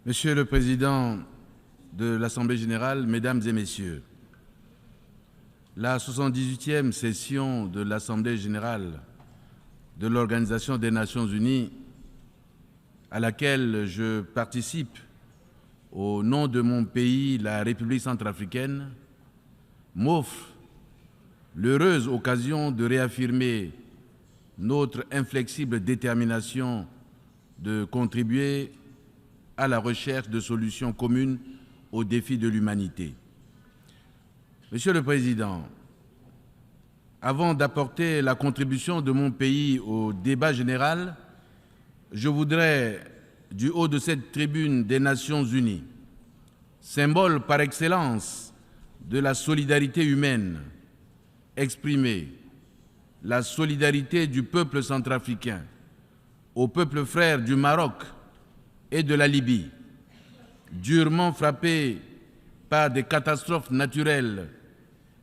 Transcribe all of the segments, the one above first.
Monsieur le Président de l'Assemblée générale, Mesdames et Messieurs, la 78e session de l'Assemblée générale de l'Organisation des Nations unies, à laquelle je participe au nom de mon pays, la République centrafricaine, m'offre l'heureuse occasion de réaffirmer notre inflexible détermination de contribuer à la recherche de solutions communes aux défis de l'humanité. Monsieur le Président, avant d'apporter la contribution de mon pays au débat général, je voudrais, du haut de cette tribune des Nations unies, symbole par excellence de la solidarité humaine, exprimer la solidarité du peuple centrafricain au peuple frère du Maroc et de la Libye, durement frappés par des catastrophes naturelles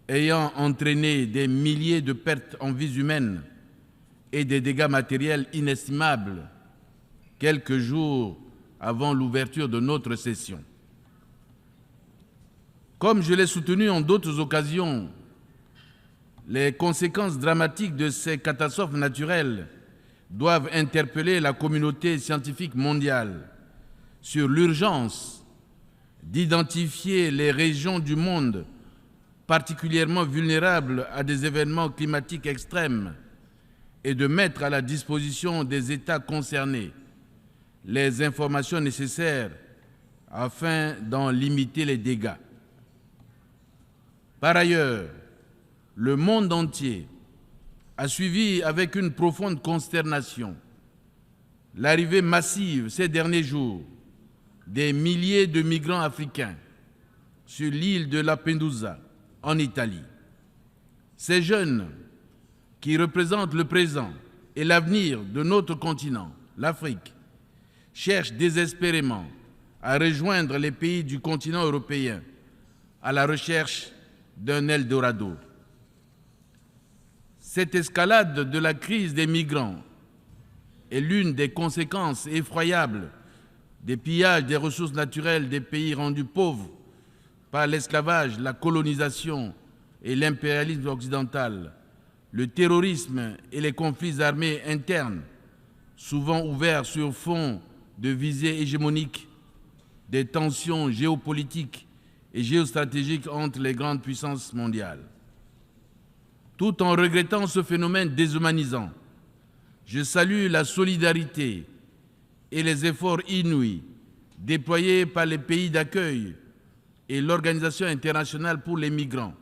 ayant entraîné des milliers de pertes en vies humaines et des dégâts matériels inestimables quelques jours avant l'ouverture de notre session. Comme je l'ai soutenu en d'autres occasions, les conséquences dramatiques de ces catastrophes naturelles doivent interpeller la communauté scientifique mondiale sur l'urgence d'identifier les régions du monde particulièrement vulnérables à des événements climatiques extrêmes et de mettre à la disposition des États concernés les informations nécessaires afin d'en limiter les dégâts. Par ailleurs, le monde entier a suivi avec une profonde consternation l'arrivée massive ces derniers jours des milliers de migrants africains sur l'île de Lampedusa, en Italie. Ces jeunes qui représentent le présent et l'avenir de notre continent, l'Afrique, cherchent désespérément à rejoindre les pays du continent européen à la recherche d'un Eldorado. Cette escalade de la crise des migrants est l'une des conséquences effroyables des pillages des ressources naturelles des pays rendus pauvres par l'esclavage, la colonisation et l'impérialisme occidental, le terrorisme et les conflits armés internes, souvent ouverts sur fond de visées hégémoniques, des tensions géopolitiques et géostratégiques entre les grandes puissances mondiales. Tout en regrettant ce phénomène déshumanisant, je salue la solidarité et les efforts inouïs déployés par les pays d'accueil et l'Organisation internationale pour les migrants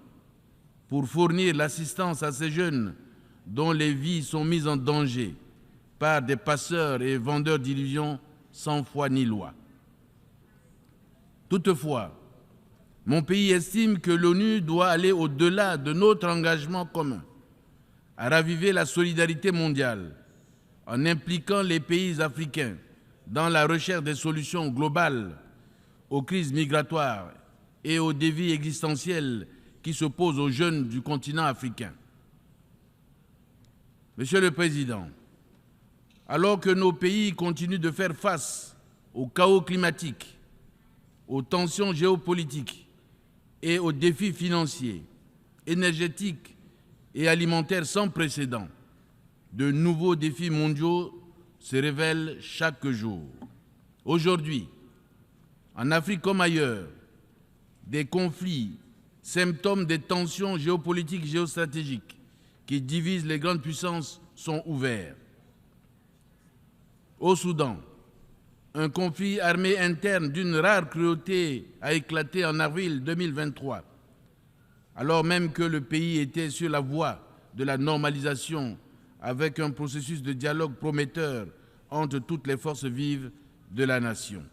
pour fournir l'assistance à ces jeunes dont les vies sont mises en danger par des passeurs et vendeurs d'illusions sans foi ni loi. Toutefois, mon pays estime que l'ONU doit aller au-delà de notre engagement commun à raviver la solidarité mondiale en impliquant les pays africains dans la recherche des solutions globales aux crises migratoires et aux défis existentiels qui se posent aux jeunes du continent africain. Monsieur le Président, alors que nos pays continuent de faire face au chaos climatique, aux tensions géopolitiques et aux défis financiers, énergétiques et alimentaires sans précédent, de nouveaux défis mondiaux se révèlent chaque jour. Aujourd'hui, en Afrique comme ailleurs, des conflits, symptômes des tensions géopolitiques et géostratégiques qui divisent les grandes puissances sont ouverts. Au Soudan, un conflit armé interne d'une rare cruauté a éclaté en avril 2023, alors même que le pays était sur la voie de la normalisation avec un processus de dialogue prometteur entre toutes les forces vives de la nation.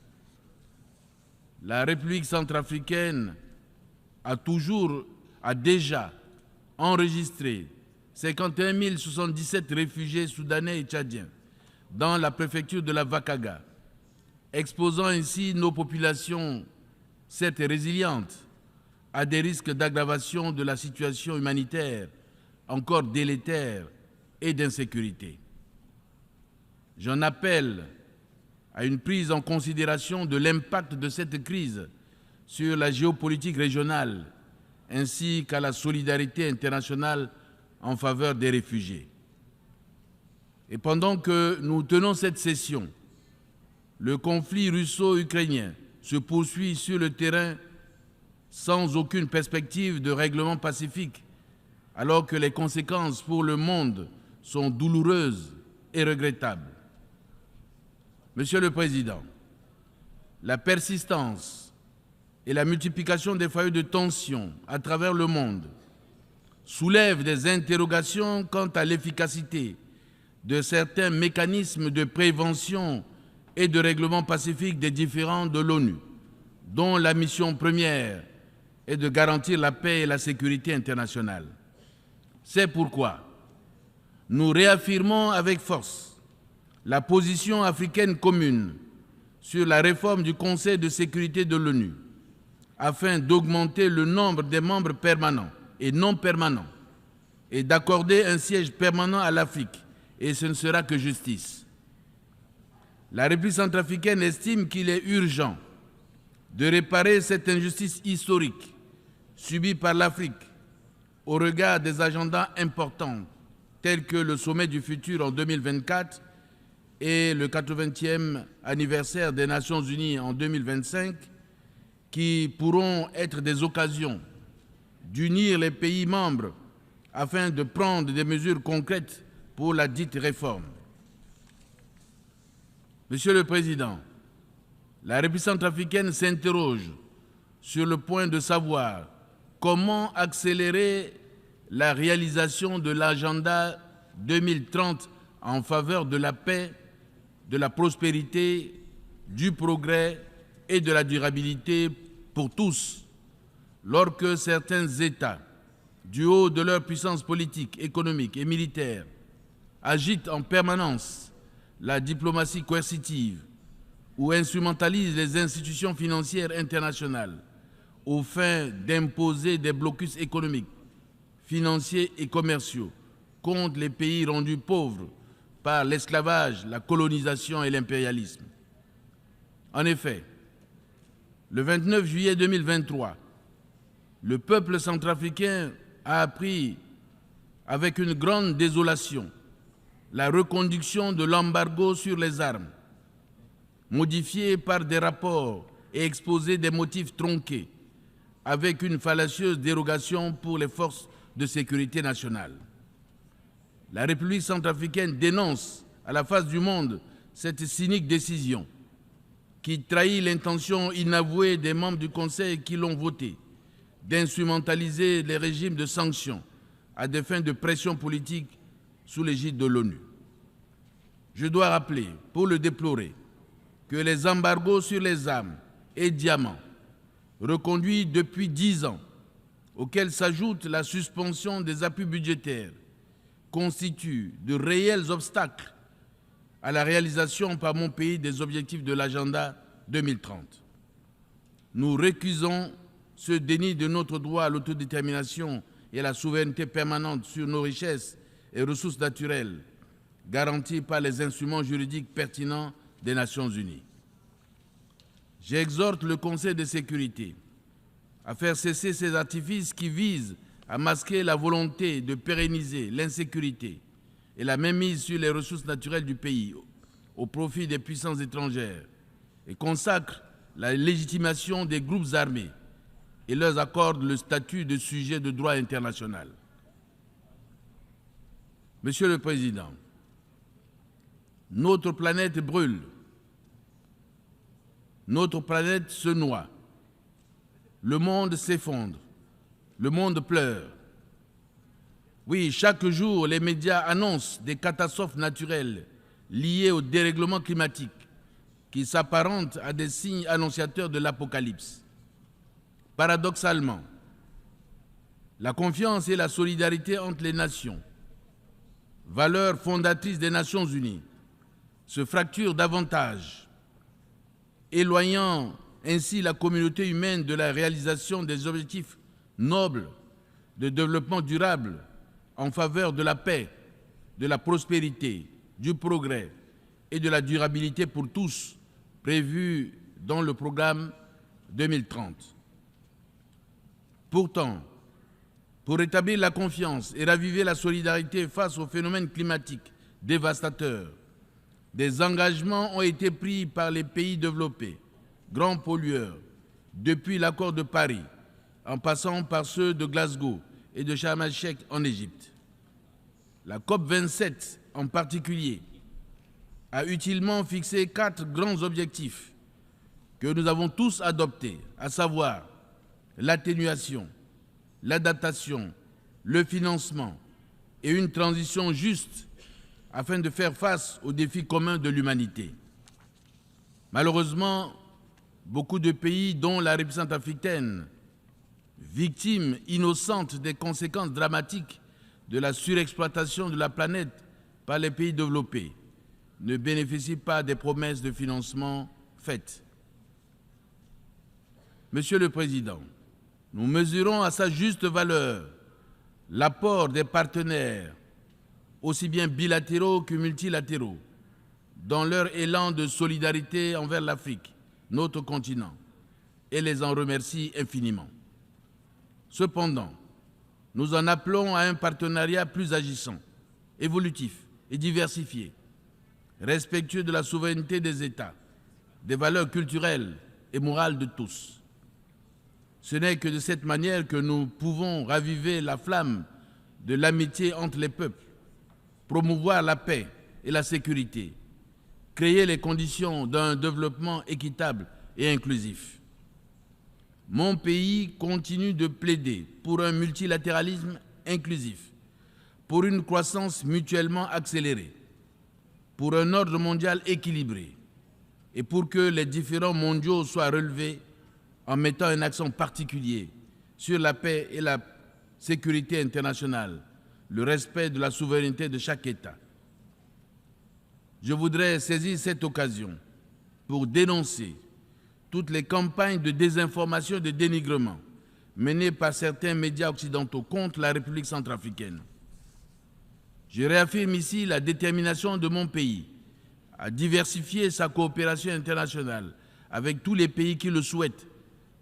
La République centrafricaine a déjà enregistré 51 077 réfugiés soudanais et tchadiens dans la préfecture de la Vakaga, exposant ainsi nos populations, certes résilientes, à des risques d'aggravation de la situation humanitaire encore délétère et d'insécurité. J'en appelle à une prise en considération de l'impact de cette crise sur la géopolitique régionale ainsi qu'à la solidarité internationale en faveur des réfugiés. Et pendant que nous tenons cette session, le conflit russo-ukrainien se poursuit sur le terrain sans aucune perspective de règlement pacifique, alors que les conséquences pour le monde sont douloureuses et regrettables. Monsieur le Président, la persistance et la multiplication des foyers de tension à travers le monde soulèvent des interrogations quant à l'efficacité de certains mécanismes de prévention et de règlement pacifique des différends de l'ONU, dont la mission première est de garantir la paix et la sécurité internationale. C'est pourquoi nous réaffirmons avec force la position africaine commune sur la réforme du Conseil de sécurité de l'ONU, afin d'augmenter le nombre des membres permanents et non permanents et d'accorder un siège permanent à l'Afrique, et ce ne sera que justice. La République centrafricaine estime qu'il est urgent de réparer cette injustice historique subie par l'Afrique au regard des agendas importants tels que le sommet du futur en 2024 et le 80e anniversaire des Nations Unies en 2025, qui pourront être des occasions d'unir les pays membres afin de prendre des mesures concrètes pour la dite réforme. Monsieur le Président, la République centrafricaine s'interroge sur le point de savoir comment accélérer la réalisation de l'agenda 2030 en faveur de la paix, de la prospérité, du progrès et de la durabilité pour tous, lorsque certains États, du haut de leur puissance politique, économique et militaire, agitent en permanence la diplomatie coercitive ou instrumentalisent les institutions financières internationales aux fins d'imposer des blocus économiques, financiers et commerciaux contre les pays rendus pauvres par l'esclavage, la colonisation et l'impérialisme. En effet, le 29 juillet 2023, le peuple centrafricain a appris avec une grande désolation la reconduction de l'embargo sur les armes, modifié par des rapports et exposé des motifs tronqués, avec une fallacieuse dérogation pour les forces de sécurité nationale. La République centrafricaine dénonce à la face du monde cette cynique décision qui trahit l'intention inavouée des membres du Conseil qui l'ont votée d'instrumentaliser les régimes de sanctions à des fins de pression politique sous l'égide de l'ONU. Je dois rappeler, pour le déplorer, que les embargos sur les armes et diamants, reconduits depuis 10 ans, auxquels s'ajoute la suspension des appuis budgétaires, constituent de réels obstacles à la réalisation par mon pays des objectifs de l'agenda 2030. Nous récusons ce déni de notre droit à l'autodétermination et à la souveraineté permanente sur nos richesses et ressources naturelles, garanties par les instruments juridiques pertinents des Nations Unies. J'exhorte le Conseil de sécurité à faire cesser ces artifices qui visent à masquer la volonté de pérenniser l'insécurité et la mainmise sur les ressources naturelles du pays au profit des puissances étrangères et consacrent la légitimation des groupes armés et leur accordent le statut de sujet de droit international. Monsieur le Président, notre planète brûle, notre planète se noie, le monde s'effondre, le monde pleure. Oui, chaque jour, les médias annoncent des catastrophes naturelles liées au dérèglement climatique qui s'apparentent à des signes annonciateurs de l'apocalypse. Paradoxalement, la confiance et la solidarité entre les nations, valeurs fondatrices des Nations Unies, se fracturent davantage, éloignant ainsi la communauté humaine de la réalisation des objectifs nobles de développement durable en faveur de la paix, de la prospérité, du progrès et de la durabilité pour tous, prévus dans le programme 2030. Pourtant, pour rétablir la confiance et raviver la solidarité face aux phénomènes climatiques dévastateurs, des engagements ont été pris par les pays développés, grands pollueurs, depuis l'accord de Paris, en passant par ceux de Glasgow et de Sharm el-Sheikh en Égypte. La COP27 en particulier a utilement fixé 4 grands objectifs que nous avons tous adoptés, à savoir l'atténuation, l'adaptation, le financement et une transition juste afin de faire face aux défis communs de l'humanité. Malheureusement, beaucoup de pays, dont la République centrafricaine, victime innocente des conséquences dramatiques de la surexploitation de la planète par les pays développés, ne bénéficient pas des promesses de financement faites. Monsieur le Président, nous mesurons à sa juste valeur l'apport des partenaires, aussi bien bilatéraux que multilatéraux, dans leur élan de solidarité envers l'Afrique, notre continent, et les en remercie infiniment. Cependant, nous en appelons à un partenariat plus agissant, évolutif et diversifié, respectueux de la souveraineté des États, des valeurs culturelles et morales de tous. Ce n'est que de cette manière que nous pouvons raviver la flamme de l'amitié entre les peuples, promouvoir la paix et la sécurité, créer les conditions d'un développement équitable et inclusif. Mon pays continue de plaider pour un multilatéralisme inclusif, pour une croissance mutuellement accélérée, pour un ordre mondial équilibré et pour que les différends mondiaux soient relevés en mettant un accent particulier sur la paix et la sécurité internationale, le respect de la souveraineté de chaque État. Je voudrais saisir cette occasion pour dénoncer toutes les campagnes de désinformation et de dénigrement menées par certains médias occidentaux contre la République centrafricaine. Je réaffirme ici la détermination de mon pays à diversifier sa coopération internationale avec tous les pays qui le souhaitent,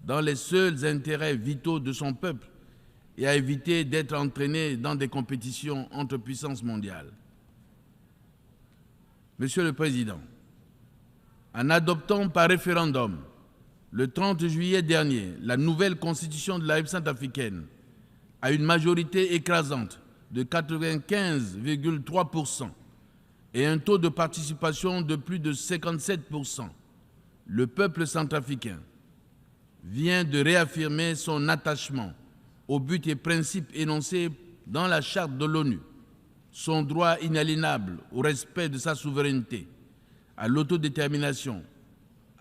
dans les seuls intérêts vitaux de son peuple, et à éviter d'être entraîné dans des compétitions entre puissances mondiales. Monsieur le Président, en adoptant par référendum le 30 juillet dernier la nouvelle constitution de la République centrafricaine à une majorité écrasante de 95,3% et un taux de participation de plus de 57%, le peuple centrafricain vient de réaffirmer son attachement aux buts et principes énoncés dans la Charte de l'ONU, son droit inaliénable au respect de sa souveraineté, à l'autodétermination,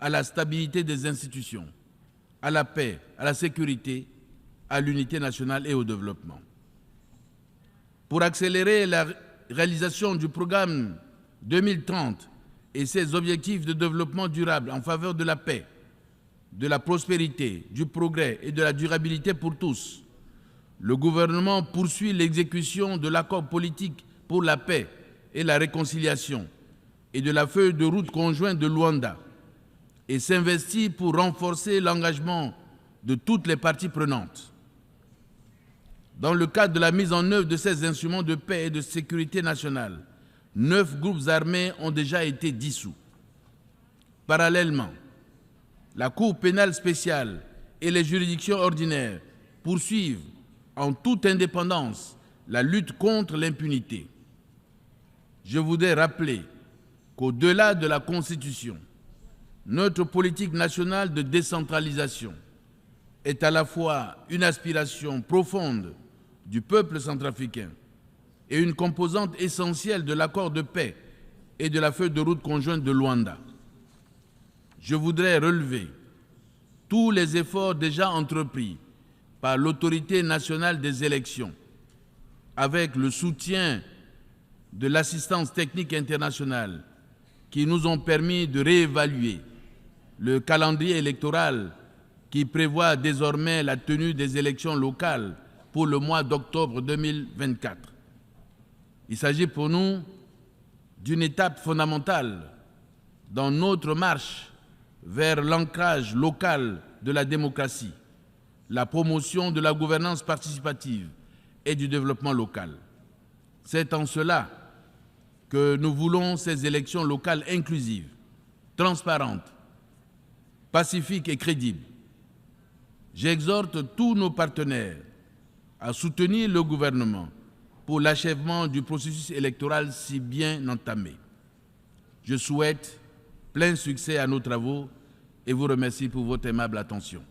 à la stabilité des institutions, à la paix, à la sécurité, à l'unité nationale et au développement. Pour accélérer la réalisation du programme 2030 et ses objectifs de développement durable en faveur de la paix, de la prospérité, du progrès et de la durabilité pour tous, le gouvernement poursuit l'exécution de l'accord politique pour la paix et la réconciliation et de la feuille de route conjointe de Luanda et s'investit pour renforcer l'engagement de toutes les parties prenantes. Dans le cadre de la mise en œuvre de ces instruments de paix et de sécurité nationale, 9 groupes armés ont déjà été dissous. Parallèlement, la Cour pénale spéciale et les juridictions ordinaires poursuivent en toute indépendance la lutte contre l'impunité. Je voudrais rappeler qu'au-delà de la Constitution, notre politique nationale de décentralisation est à la fois une aspiration profonde du peuple centrafricain et une composante essentielle de l'accord de paix et de la feuille de route conjointe de Luanda. Je voudrais relever tous les efforts déjà entrepris par l'autorité nationale des élections, avec le soutien de l'assistance technique internationale, qui nous ont permis de réévaluer le calendrier électoral qui prévoit désormais la tenue des élections locales pour le mois d'octobre 2024. Il s'agit pour nous d'une étape fondamentale dans notre marche vers l'ancrage local de la démocratie, la promotion de la gouvernance participative et du développement local. C'est en cela que nous voulons ces élections locales inclusives, transparentes, pacifiques et crédibles. J'exhorte tous nos partenaires à soutenir le gouvernement pour l'achèvement du processus électoral si bien entamé. Je souhaite plein succès à nos travaux et vous remercie pour votre aimable attention.